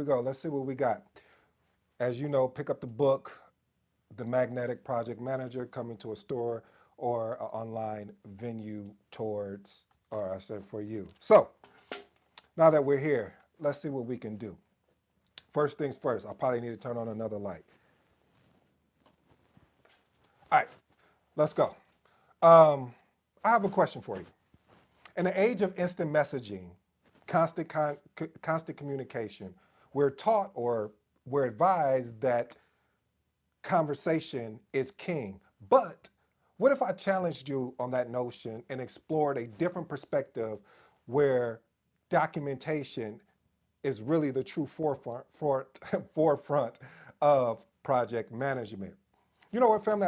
we go. Let's see what we got. As you know, pick up the book, The Magnetic Project Manager, coming to a store or an online venue towards, or I said for you. So now that we're here, let's see what we can do. First things first, I probably need to turn on another light. All right, let's go. I have a question for you. In the age of instant messaging, constant communication, we're taught or we're advised that conversation is king. But what if I challenged you on that notion and explored a different perspective where documentation is really the true forefront of project management? You know what, family?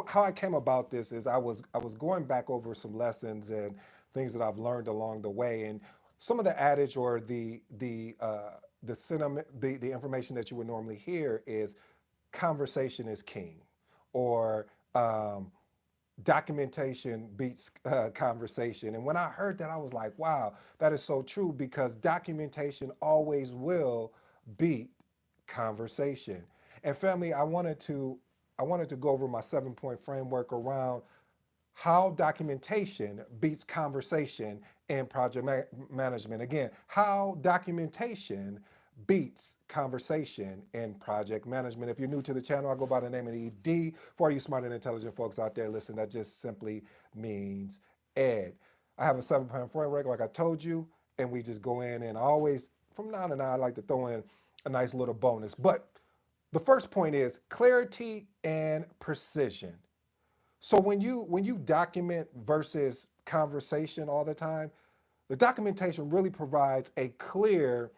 How I came about this is I was going back over some lessons and things that I've learned along the way, and some of the adage or the sentiment, the information that you would normally hear is conversation is king, or documentation beats conversation. And when I heard that, I was like, wow, that is so true because documentation always will beat conversation. And family, I wanted to go over my 7 point framework around how documentation beats conversation in project management. Again, how documentation beats conversation in project management. If you're new to the channel, I go by the name of ED. For you smart and intelligent folks out there, listen, that just simply means Ed. I have a 7 point framework, like I told you, and we just go in and always, from now to now, I like to throw in a nice little bonus. But the first point is clarity and precision. So when you document versus conversation all the time, the documentation really provides a clear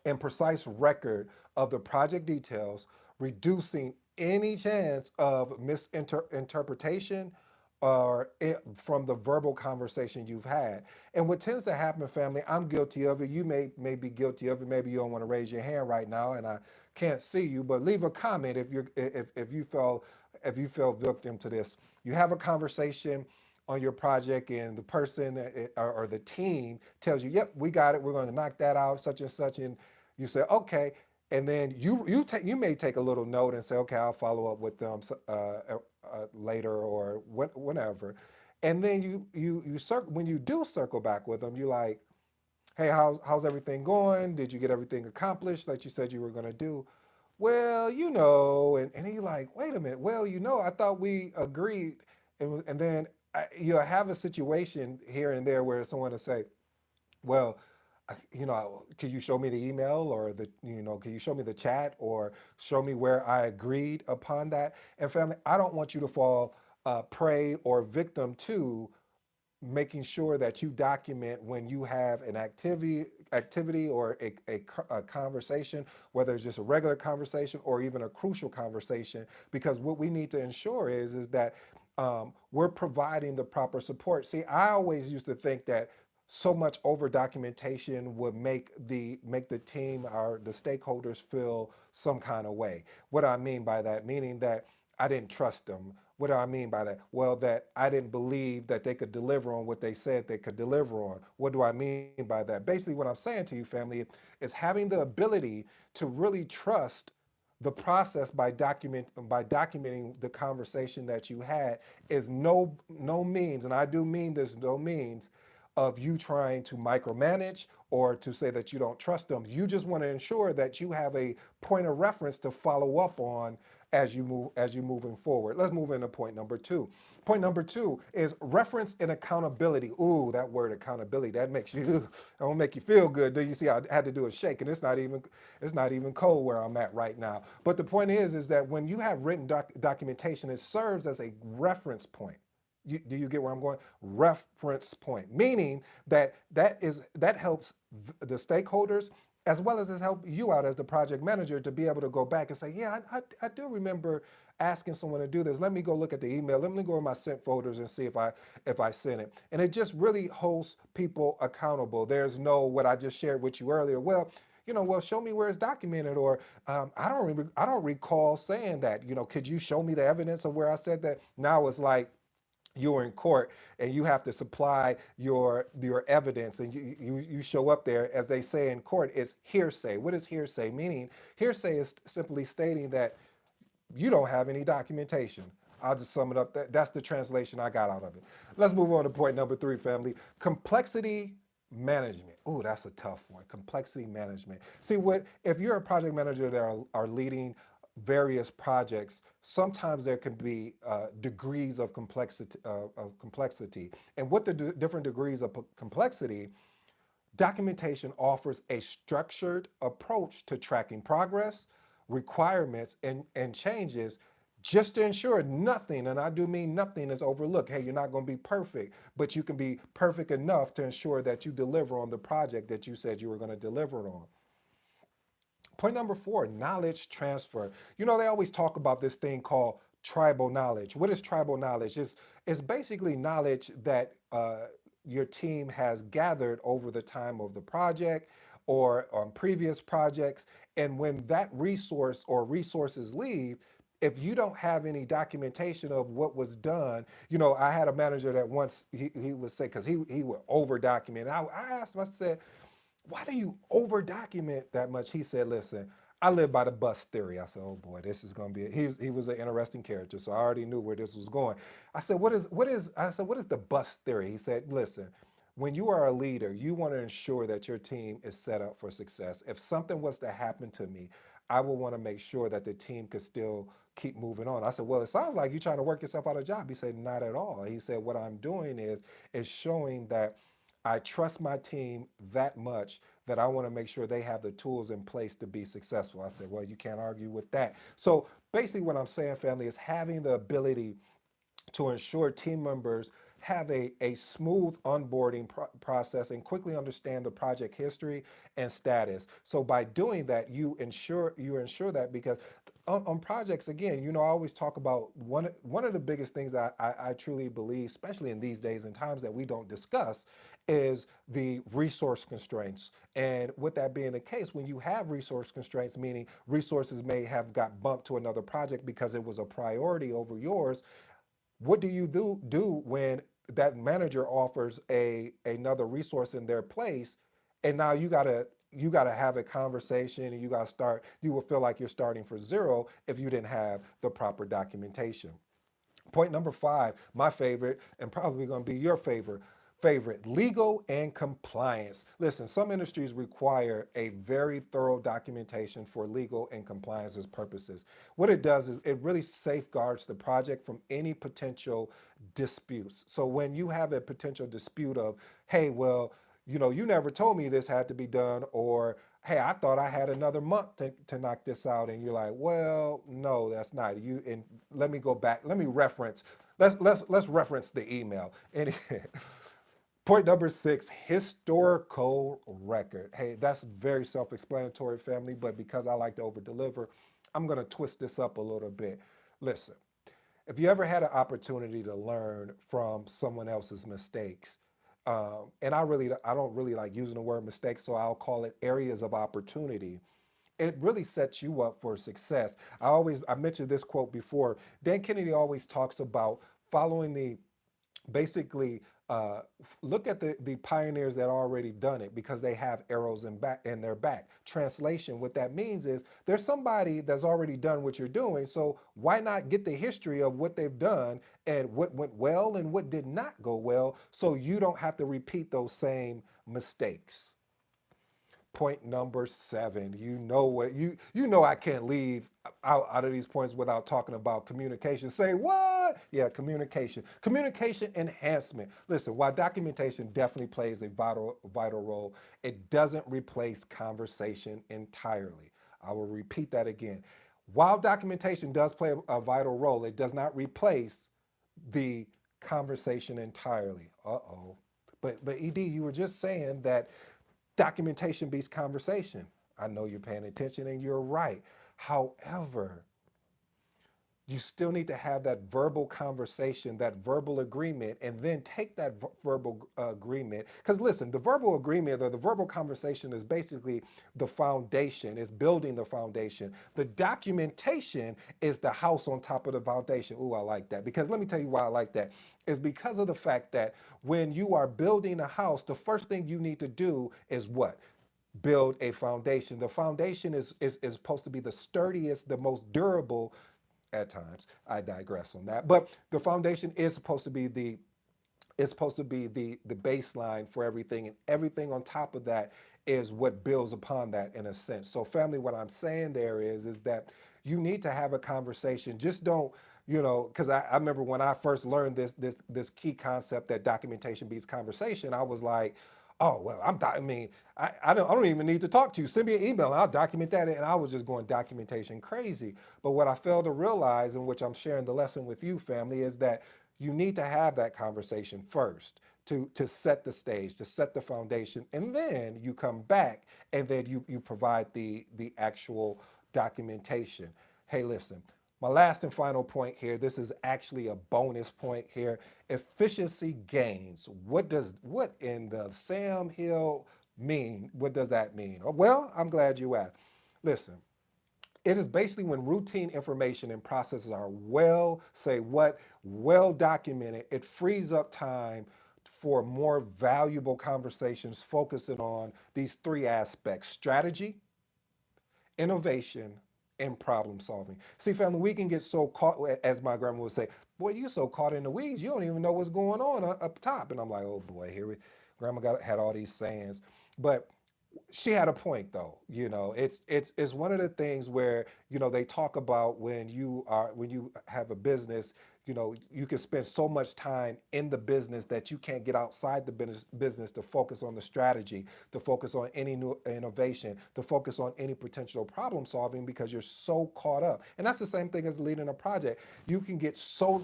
and precise record of the project details, reducing any chance of misinterpretation or from the verbal conversation you've had. And what tends to happen, family, I'm guilty of it. You may be guilty of it. Maybe you don't want to raise your hand right now, and I can't see you, but leave a comment if you fell victim to this. You have a conversation on your project, and the person or the team tells you, "Yep, we got it. We're going to knock that out, such and such," and you say, "Okay." And then you may take a little note and say, "Okay, I'll follow up with them later or whenever." And then when you do circle back with them, you're like, "Hey, how's everything going? Did you get everything accomplished that you said you were going to do?" Well, and then you're like, "Wait a minute. Well, I thought we agreed." And then you'll have a situation here and there where someone will say, "Well, can you show me the email or can you show me the chat or show me where I agreed upon that?" And family, I don't want you to fall prey or victim to making sure that you document when you have an activity or a conversation, whether it's just a regular conversation or even a crucial conversation, because what we need to ensure is that we're providing the proper support. See, I always used to think that so much over documentation would make the team or the stakeholders feel some kind of way. What do I mean by that? Meaning that I didn't trust them. What do I mean by that? Well, that I didn't believe that they could deliver on what they said they could deliver on. What do I mean by that? Basically, what I'm saying to you, family, is having the ability to really trust the process by documenting the conversation that you had is no means, and I do mean this, no means of you trying to micromanage or to say that you don't trust them. You just want to ensure that you have a point of reference to follow up on as you moving forward. Let's move into point number two. Point number two is reference and accountability. Ooh, that word accountability, that makes you that don't make you feel good. Do you see? I had to do a shake, and it's not even cold where I'm at right now. But the point is that when you have written documentation, it serves as a reference point. Do you get where I'm going? Reference point, meaning that helps the stakeholders as well as it help you out as the project manager to be able to go back and say, yeah, I do remember asking someone to do this. Let me go look at the email. Let me go in my sent folders and see if I sent it. And it just really holds people accountable. There's no what I just shared with you earlier. Well, show me where it's documented, or I don't recall saying that. Could you show me the evidence of where I said that? Now it's like, you're in court and you have to supply your evidence, and you show up there, as they say in court, it's hearsay. What is hearsay? Meaning, hearsay is simply stating that you don't have any documentation. I'll just sum it up. That's the translation I got out of it. Let's move on to point number three, family. Complexity management. Oh, that's a tough one. Complexity management. See, what if you're a project manager that are leading various projects? Sometimes there can be degrees of complexity, and with the different degrees of complexity, documentation offers a structured approach to tracking progress, requirements, and changes, just to ensure nothing, and I do mean nothing, is overlooked. Hey, you're not going to be perfect, but you can be perfect enough to ensure that you deliver on the project that you said you were going to deliver on. Point number four, knowledge transfer. You know, they always talk about this thing called tribal knowledge. What is tribal knowledge? It's basically knowledge that your team has gathered over the time of the project or on previous projects. And when that resource or resources leave, if you don't have any documentation of what was done, you know, I had a manager that once he would say, because he would over document. I asked him, I said, why do you over document that much? He said, listen, I live by the bus theory. I said, oh boy, this is going to be, he was an interesting character. So I already knew where this was going. I said, what is the bus theory? He said, listen, when you are a leader, you want to ensure that your team is set up for success. If something was to happen to me, I will want to make sure that the team could still keep moving on. I said, well, it sounds like you're trying to work yourself out of a job. He said, not at all. He said, what I'm doing is showing that I trust my team that much that I want to make sure they have the tools in place to be successful. I said, well, you can't argue with that. So basically, what I'm saying, family, is having the ability to ensure team members have a smooth onboarding process and quickly understand the project history and status. So by doing that, you ensure that, because on projects, again, you know, I always talk about one of the biggest things that I truly believe, especially in these days and times, that we don't discuss, is the resource constraints. And with that being the case, when you have resource constraints, meaning resources may have got bumped to another project because it was a priority over yours, what do when that manager offers another resource in their place, and now you gotta have a conversation, and you will feel like you're starting for zero if you didn't have the proper documentation. Point number five, my favorite, and probably going to be your favorite, legal and compliance. Listen, some industries require a very thorough documentation for legal and compliances purposes. What it does is it really safeguards the project from any potential disputes. So when you have a potential dispute of, hey, well, you know, you never told me this had to be done, or hey, I thought I had another month to knock this out, and you're like, well, no, that's not you. And let me go back, let me reference, let's reference the email. And point number six, historical record. Hey, that's very self-explanatory, family, but because I like to over deliver, I'm going to twist this up a little bit. Listen, if you ever had an opportunity to learn from someone else's mistakes, and I don't really like using the word mistake, so I'll call it areas of opportunity. It really sets you up for success. I mentioned this quote before. Dan Kennedy always talks about following the basically look at the pioneers that already done it, because they have arrows in their back. Translation, what that means is there's somebody that's already done what you're doing, so why not get the history of what they've done and what went well and what did not go well, so you don't have to repeat those same mistakes. Point number seven. You know I can't leave out of these points without talking about communication. Say what? Yeah, communication. Communication enhancement. Listen, while documentation definitely plays a vital role, it doesn't replace conversation entirely. I will repeat that again. While documentation does play a vital role, it does not replace the conversation entirely. Uh-oh. But Ed, you were just saying that documentation beats conversation. I know you're paying attention and you're right. However, you still need to have that verbal conversation, that verbal agreement, and then take that verbal agreement. Because listen, the verbal agreement or the verbal conversation is basically the foundation, is building the foundation. The documentation is the house on top of the foundation. Ooh, I like that. Because let me tell you why I like that. Is because of the fact that when you are building a house, the first thing you need to do is what? Build a foundation. The foundation is supposed to be the sturdiest, the most durable at times. I digress on that. But the foundation is supposed to be the baseline for everything, and everything on top of that is what builds upon that in a sense. So family, what I'm saying there is that you need to have a conversation. Just don't, because I remember when I first learned this key concept that documentation beats conversation, I was like, oh well, I mean, I don't even need to talk to you. Send me an email and I'll document that. And I was just going documentation crazy. But what I failed to realize, in which I'm sharing the lesson with you, family, is that you need to have that conversation first to set the stage, to set the foundation, and then you come back and then you provide the actual documentation. Hey, listen, my last and final point here, this is actually a bonus point here. Efficiency gains. What in the Sam Hill mean? What does that mean? Well, I'm glad you asked. Listen, it is basically when routine information and processes are well documented, it frees up time for more valuable conversations focusing on these three aspects: strategy, innovation, and problem solving. See, family, we can get so caught, as my grandma would say, boy, you're so caught in the weeds, you don't even know what's going on up top. And I'm like, oh boy, grandma had all these sayings. But she had a point though. It's one of the things where they talk about when you have a business. You can spend so much time in the business that you can't get outside the business to focus on the strategy, to focus on any new innovation, to focus on any potential problem solving, because you're so caught up. And that's the same thing as leading a project. You can get so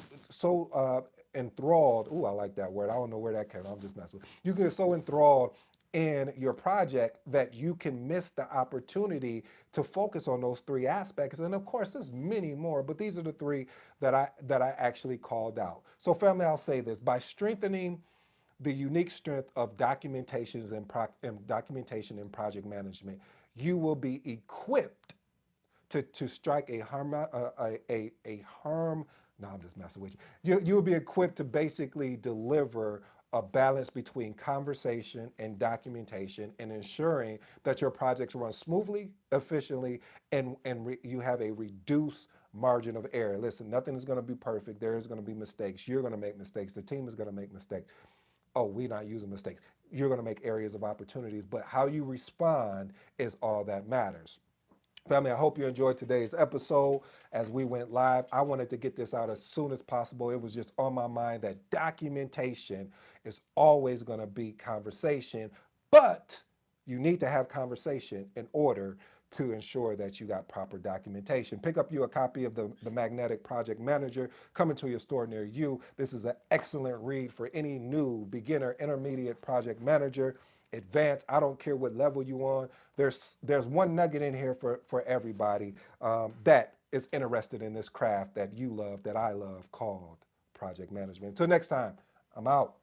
enthralled. Ooh, I like that word. I don't know where that came from. I'm just messing with. You get so enthralled in your project that you can miss the opportunity to focus on those three aspects. And of course, there's many more, but these are the three that I actually called out. So family, I'll say this: by strengthening the unique strength of documentation and project management, you will be equipped to strike a harm a harm. No, I'm just messing with you. You will be equipped to basically deliver a balance between conversation and documentation, and ensuring that your projects run smoothly, efficiently, and you have a reduced margin of error. Listen, nothing is going to be perfect. There is going to be mistakes. You're going to make mistakes. The team is going to make mistakes. Oh, we're not using mistakes. You're going to make areas of opportunities, but how you respond is all that matters. Family, I hope you enjoyed today's episode as we went live. I wanted to get this out as soon as possible. It was just on my mind that documentation is always going to be conversation, but you need to have conversation in order to ensure that you got proper documentation. Pick up you a copy of the Magnetic Project Manager coming to your store near you. This is an excellent read for any new beginner, intermediate project manager, advanced. I don't care what level you on. There's one nugget in here for everybody that is interested in this craft that you love, that I love, called project management. Until next time, I'm out.